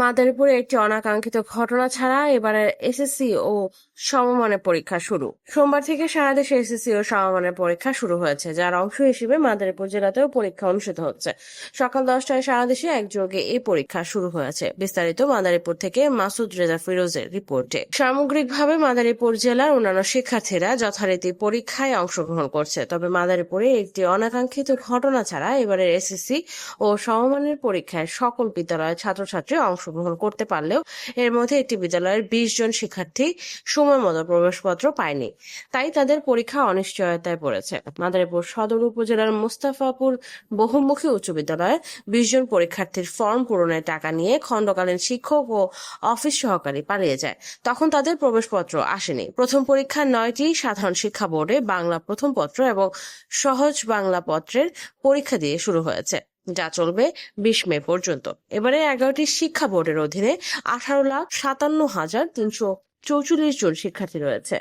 মাদারীপুরে একটি অনাকাঙ্ক্ষিত ঘটনা ছাড়া এবারে এসএসসি ও সমমানের পরীক্ষা শুরু। সোমবার থেকে সারা দেশে এসএসসি ও সমমানের পরীক্ষা শুরু হয়েছে, যার অংশ হিসেবে মাদারীপুর জেলাতেও পরীক্ষা অনুষ্ঠিত হচ্ছে। সকাল 10টায় সারা দেশে একযোগে এই পরীক্ষা শুরু হয়েছে। বিস্তারিত মাদারীপুর থেকে মাসুদ রেজা ফিরোজের রিপোর্টে। সামগ্রিকভাবে মাদারীপুর জেলার অন্যান্য শিক্ষার্থীরা যথারীতি পরীক্ষায় অংশগ্রহণ করছে, তবে মাদারীপুরে একটি অনাকাঙ্ক্ষিত ঘটনা ছাড়া এবারের এসএসসি ও সমমানের পরীক্ষায় সকল বিদ্যালয়ের ছাত্রছাত্রী অংশগ্রহণ করতে পারলেও এর মধ্যে একটি বিদ্যালয়ের 20 জন শিক্ষার্থী সময় মতো প্রবেশপত্র পায়নি, তাই তাদের পরীক্ষা অনিশ্চয়তায় পড়েছে। মাদারীপুর সদর উপজেলার মুস্তাফাপুর বহুমুখী উচ্চ বিদ্যালয়ে 20 জন পরীক্ষার্থীর ফর্ম পূরণের টাকা নিয়ে খণ্ডকালীন শিক্ষক ও অফিস সহকারী পালিয়ে যায়। তখন তাদের প্রবেশপত্র আসেনি। প্রথম পরীক্ষা 9টি সাধারণ শিক্ষা বোর্ডে বাংলা প্রথম পত্র এবং সহজ বাংলা পত্রের পরীক্ষা দিয়ে শুরু হয়েছে, যা চলবে 20 মে পর্যন্ত। এবারে 11টি শিক্ষা বোর্ডের অধীনে 18,57,344 জন শিক্ষার্থী রয়েছে।